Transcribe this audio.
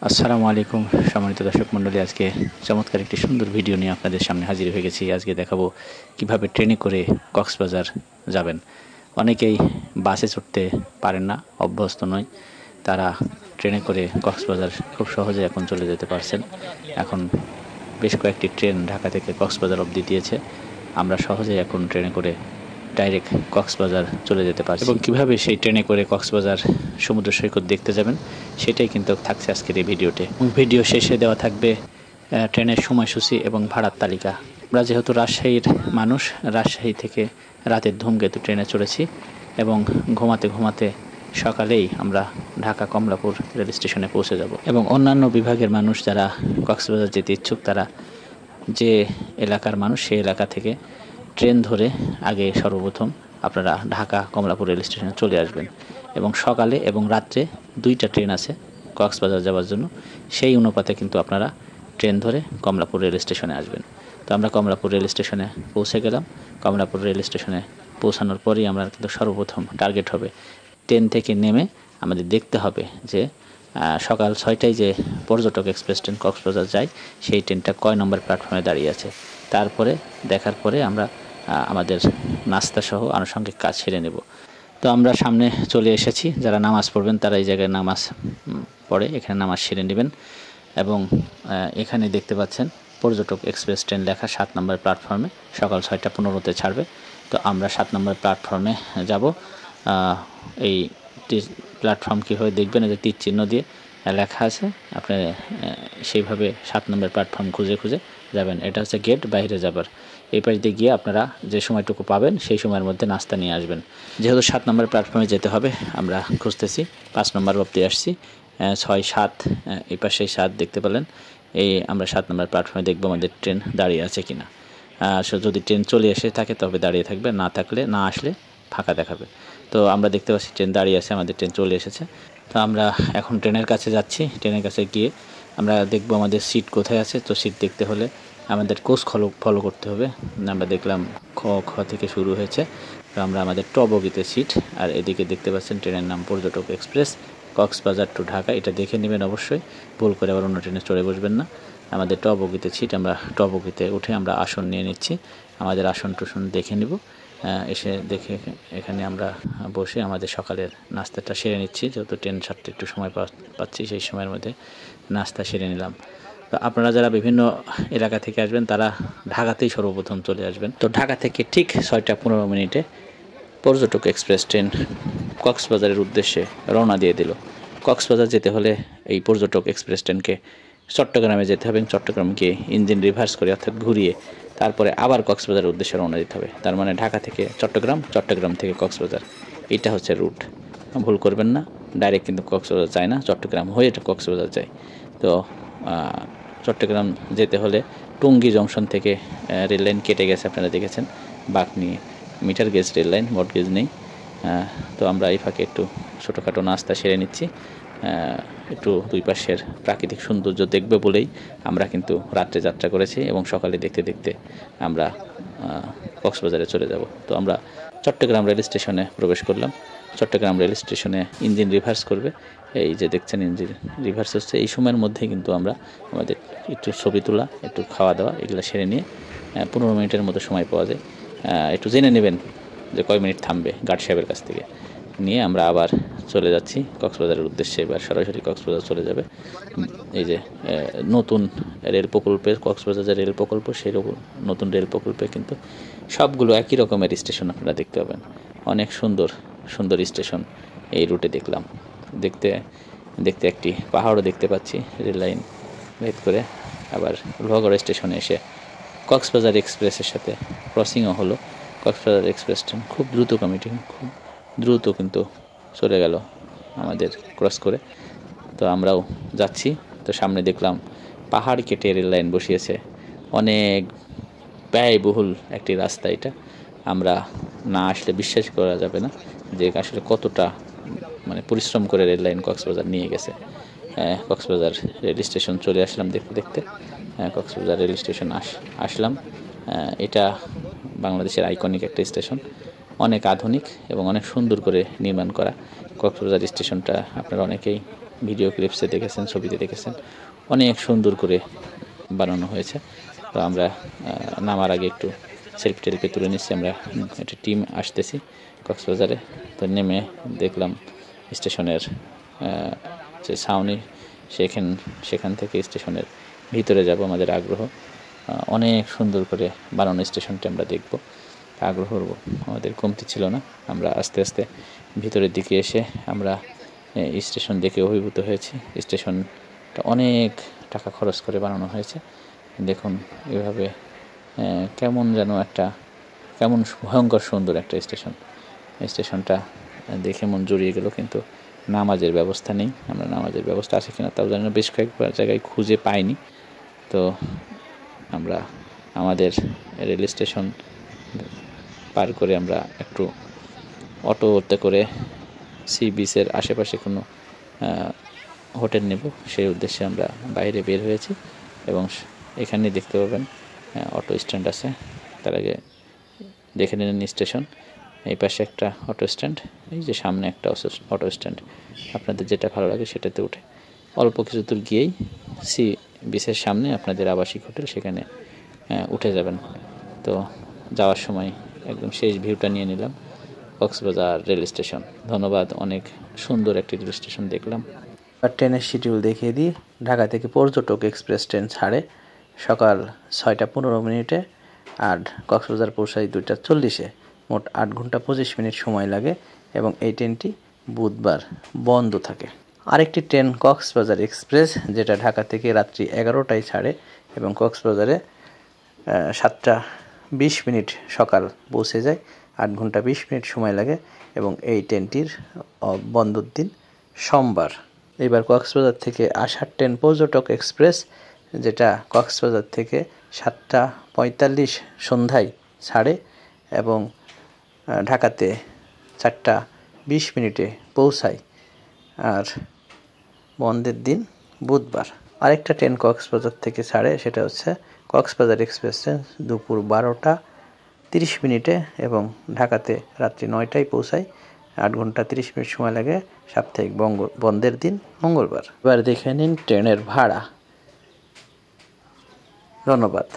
আসসালামু আলাইকুম সম্মানিত দর্শক মণ্ডলী, আজকে চমৎকার একটি সুন্দর ভিডিও নিয়ে আপনাদের সামনে হাজির হয়ে গেছি। আজকে দেখাবো কিভাবে ট্রেনে করে কক্সবাজার যাবেন। অনেকেই বাসে চড়তে পারেন না, অভ্যস্ত নয়, তারা ট্রেনে করে কক্সবাজার খুব সহজে এখন চলে যেতে পারছেন। এখন বেশ কয়েকটি ট্রেন ঢাকা থেকে কক্সবাজার অবধি দিয়েছে। আমরা সহজেই এখন ট্রেনে করে ডাইরেক্ট কক্সবাজার চলে যেতে পারছি এবং কীভাবে সেই ট্রেনে করে কক্সবাজার সমুদ্র সৈকত দেখতে যাবেন সেটাই কিন্তু থাকছে আজকের এই ভিডিওতে। ভিডিও শেষে দেওয়া থাকবে ট্রেনের সময়সূচি এবং ভাড়ার তালিকা। আমরা যেহেতু রাজশাহীর মানুষ, রাজশাহী থেকে রাতের ধূমকেতু ট্রেনে চড়েছি এবং ঘুমাতে ঘুমাতে সকালেই আমরা ঢাকা কমলাপুর রেল স্টেশনে পৌঁছে যাব। এবং অন্যান্য বিভাগের মানুষ যারা কক্সবাজার যেতে ইচ্ছুক, তারা যে এলাকার মানুষ সেই এলাকা থেকে ট্রেন ধরে আগে সর্বপ্রথম আপনারা ঢাকা কমলাপুর রেল স্টেশনে চলে আসবেন। এবং সকালে এবং রাত্রে দুইটা ট্রেন আছে কক্সবাজার যাওয়ার জন্য, সেই অনুপাতে কিন্তু আপনারা ট্রেন ধরে কমলাপুর রেল স্টেশনে আসবেন। তো আমরা কমলাপুর রেল স্টেশনে পৌঁছে গেলাম। কমলাপুর রেল স্টেশনে পৌঁছানোর পরেই আমরা কিন্তু সর্বপ্রথম টার্গেট হবে ট্রেন থেকে নেমে আমাদের দেখতে হবে যে সকাল 6টায় যে পর্যটক এক্সপ্রেস ট্রেন কক্সবাজার যায় সেই ট্রেনটা কয় নম্বর প্ল্যাটফর্মে দাঁড়িয়ে আছে। তারপরে দেখার পরে আমরা আমাদের নাস্তা সহ আনুষঙ্গিক কাজ সেরে নেব। তো আমরা সামনে চলে এসেছি। যারা নামাজ পড়বেন তারা এই জায়গায় নামাজ পড়ে এখানে নামাজ সেরে নেবেন। এবং এখানে দেখতে পাচ্ছেন পর্যটক এক্সপ্রেস ট্রেন লেখা 7 নম্বর প্ল্যাটফর্মে সকাল 6টা 15-তে ছাড়বে। তো আমরা 7 নম্বর প্ল্যাটফর্মে যাব। এই প্ল্যাটফর্ম কীভাবে দেখবেন, যে তীর চিহ্ন দিয়ে লেখা আছে, আপনি সেইভাবে 7 নম্বর প্ল্যাটফর্ম খুঁজে খুঁজে যাবেন। এটা হচ্ছে গেট, বাইরে যাবার। এই পাশে গিয়ে আপনারা যে সময়টুকু পাবেন সেই সময়ের মধ্যে নাস্তা নিয়ে আসবেন। যেহেতু 7 নম্বর প্ল্যাটফর্মে যেতে হবে, আমরা খুঁজতেছি। 5 নম্বর অবধি আসছি, 6, 7 এই পাশে 7 দেখতে পেলেন। এই আমরা 7 নম্বর প্ল্যাটফর্মে দেখবো আমাদের ট্রেন দাঁড়িয়ে আছে কিনা। যদি ট্রেন চলে এসে থাকে তবে দাঁড়িয়ে থাকবে, না থাকলে, না আসলে ফাঁকা দেখাবে। তো আমরা দেখতে পাচ্ছি ট্রেন দাঁড়িয়ে আছে, আমাদের ট্রেন চলে এসেছে। তো আমরা এখন ট্রেনের কাছে যাচ্ছি। ট্রেনের কাছে গিয়ে আমরা দেখব আমাদের সিট কোথায় আছে। তো সিট দেখতে হলে আমাদের কোচ ফলো করতে হবে। আমরা দেখলাম খ থেকে শুরু হয়েছে। তো আমরা আমাদের ট বগিতে সিট, আর এদিকে দেখতে পাচ্ছেন ট্রেনের নাম পর্যটক এক্সপ্রেস কক্সবাজার টু ঢাকা। এটা দেখে নেবেন অবশ্যই, ভুল করে আবার অন্য ট্রেনে চড়ে বসবেন না। আমাদের ট বগিতে সিট, আমরা ট বগিতে উঠে আমরা আসন নিয়ে নিচ্ছি। আমাদের আসন টুসন দেখে নিব। এসে দেখে এখানে আমরা বসে আমাদের সকালের নাস্তাটা সেরে নিচ্ছি। যেহেতু ট্রেন ছাড়তে একটু সময় পাচ্ছি, সেই সময়ের মধ্যে নাস্তা সেরে নিলাম। তো আপনারা যারা বিভিন্ন এলাকা থেকে আসবেন তারা ঢাকাতেই সর্বপ্রথম চলে আসবেন। তো ঢাকা থেকে ঠিক 6টা 15 পর্যটক এক্সপ্রেস ট্রেন কক্সবাজারের উদ্দেশ্যে রওনা দিয়ে দিল। কক্সবাজার যেতে হলে এই পর্যটক এক্সপ্রেস ট্রেনকে চট্টগ্রামে যেতে হবে। চট্টগ্রামকে ইঞ্জিন রিভার্স করে অর্থাৎ ঘুরিয়ে তারপরে আবার কক্সবাজারের উদ্দেশ্যে রওনা দিতে হবে। তার মানে ঢাকা থেকে চট্টগ্রাম, চট্টগ্রাম থেকে কক্সবাজার, এটা হচ্ছে রুট। ভুল করবেন না, ডাইরেক্ট কিন্তু কক্সবাজার যায় না, চট্টগ্রাম হয়ে এটা কক্সবাজার যায়। তো চট্টগ্রাম যেতে হলে টুঙ্গি জংশন থেকে রেল লাইন কেটে গেছে, আপনারা দেখেছেন, বাঁক নিয়ে। মিটার গেজ রেল লাইন, মড গেজ নেই। তো আমরা এই ফাঁকে একটু ছোটোখাটো নাস্তা সেরে নিচ্ছি। একটু দুই পাশের প্রাকৃতিক সৌন্দর্য দেখবে বলেই আমরা কিন্তু রাত্রে যাত্রা করেছি এবং সকালে দেখতে দেখতে আমরা কক্সবাজারে চলে যাব। তো আমরা চট্টগ্রাম রেল স্টেশনে প্রবেশ করলাম। চট্টগ্রাম রেল স্টেশনে ইঞ্জিন রিভার্স করবে। এই যে দেখছেন ইঞ্জিন রিভার্স হচ্ছে। এই সময়ের মধ্যে কিন্তু আমরা আমাদের একটু ছবি তোলা, একটু খাওয়া দাওয়া এগুলো সেরে নিয়ে 15 মিনিটের মতো সময় পাওয়া যায়। একটু জেনে নেবেন যে কয় মিনিট থামবে গার্ড সাহেবের কাছ থেকে নিয়ে আমরা আবার চলে যাচ্ছি কক্সবাজারের উদ্দেশ্যে। এবার সরাসরি কক্সবাজার চলে যাবে। এই যে নতুন রেল প্রকল্পে, কক্সবাজার যে রেল প্রকল্প, সেই নতুন রেল প্রকল্পে কিন্তু সবগুলো একই রকমের স্টেশন আপনারা দেখতে পাবেন। অনেক সুন্দর সুন্দর স্টেশন এই রুটে দেখলাম। দেখতে দেখতে একটি পাহাড়ও দেখতে পাচ্ছি রেল লাইন ভেদ করে। আবার লোহাগড়া স্টেশনে এসে কক্সবাজার এক্সপ্রেসের সাথে ক্রসিংও হলো। কক্সবাজার এক্সপ্রেস ট্রেন খুব দ্রুতগামী, খুব দ্রুত কিন্তু চলে গেল আমাদের ক্রস করে। তো আমরাও যাচ্ছি। তো সামনে দেখলাম পাহাড় কেটে রেল লাইন বসিয়েছে। অনেক ব্যয়বহুল একটি রাস্তা এটা। আমরা না আসলে বিশ্বাস করা যাবে না যে আসলে কতটা মানে পরিশ্রম করে রেল লাইন কক্সবাজার নিয়ে গেছে। কক্সবাজার রেল স্টেশন চলে আসলাম দেখতে দেখতে। কক্সবাজার রেল স্টেশন আসলাম। এটা বাংলাদেশের আইকনিক একটা স্টেশন, অনেক আধুনিক এবং অনেক সুন্দর করে নির্মাণ করা। কক্সবাজার স্টেশনটা আপনারা অনেকেই ভিডিও ক্লিপসে দেখেছেন, ছবিতে দেখেছেন, অনেক সুন্দর করে বানানো হয়েছে। তো আমরা নামার আগে একটু সেলফি টেলফি তুলে নিচ্ছি। আমরা একটা টিম আসতেছি কক্সবাজারে। তো নেমে দেখলাম স্টেশনের যে ছাউনি, সেখান থেকে স্টেশনের ভিতরে যাব। আমাদের আগ্রহ, অনেক সুন্দর করে বানানো স্টেশনটি আমরা দেখব। আগ্রহ আমাদের কমতি ছিল না। আমরা আস্তে আস্তে ভিতরের দিকে এসে আমরা স্টেশন দেখে অভিভূত হয়েছি। স্টেশনটা অনেক টাকা খরচ করে বানানো হয়েছে। দেখুন এভাবে কেমন যেন কেমন ভয়ঙ্কর সুন্দর একটা স্টেশনটা দেখে মন জুড়িয়ে গেল। কিন্তু নামাজের ব্যবস্থা নেই। আমরা নামাজের ব্যবস্থা আছে কিনা তাও জানি না, বেশ কয়েকবার জায়গায় খুঁজে পাইনি। তো আমরা আমাদের রেল স্টেশন পার করে আমরা একটু অটোতে করে সি বিচের আশেপাশে কোনো হোটেল নেব, সেই উদ্দেশ্যে আমরা বাইরে বের হয়েছি। এবং এখানে দেখতে পাবেন অটো স্ট্যান্ড আছে। তার আগে দেখে নিলেন স্টেশন, এই পাশে একটা অটো স্ট্যান্ড, এই যে সামনে একটা অটো স্ট্যান্ড। আপনাদের যেটা ভালো লাগে সেটাতে উঠে অল্প কিছু দূর গিয়েই সি বিচের সামনে আপনাদের আবাসিক হোটেল, সেখানে উঠে যাবেন। তো যাওয়ার সময় একদম শেষ ভিউটা নিয়ে নিলাম কক্সবাজার রেল স্টেশন। ধন্যবাদ, অনেক সুন্দর একটি রেল স্টেশন দেখলাম। ট্রেনের শিডিউল দেখিয়ে দিই। ঢাকা থেকে পর্যটক এক্সপ্রেস ট্রেন ছাড়ে সকাল 6টা 15 মিনিটে, আর কক্সবাজার পৌঁছায় 2টা 40-এ। মোট 8 ঘন্টা 25 মিনিট সময় লাগে এবং এই ট্রেনটি বুধবার বন্ধ থাকে। আরেকটি ট্রেন কক্সবাজার এক্সপ্রেস, যেটা ঢাকা থেকে রাত্রি 11টায় ছাড়ে এবং কক্সবাজারে 7টা 20 মিনিট সকাল পৌঁছে যায়। 8 ঘন্টা 20 মিনিট সময় লাগে এবং এই ট্রেনটির বন্ধর দিন সোমবার। এবার কক্সবাজার থেকে আসার ট্রেন পর্যটক এক্সপ্রেস, যেটা কক্সবাজার থেকে 7টা 45 সন্ধ্যায় ছাড়ে এবং ঢাকাতে 4টা 20 মিনিটে পৌঁছায়, আর বন্ধের দিন বুধবার। আরেকটা ট্রেন কক্সবাজার থেকে ছাড়ে, সেটা হচ্ছে কক্সবাজার এক্সপ্রেস ট্রেন, দুপুর 12টা 30 মিনিটে এবং ঢাকাতে রাত্রি 9টায় পৌঁছায়। 8 ঘন্টা 30 মিনিট সময় লাগে, সাপ্তাহিক বন্ধের দিন মঙ্গলবার। এবার দেখে নিন ট্রেনের ভাড়া। ধন্যবাদ।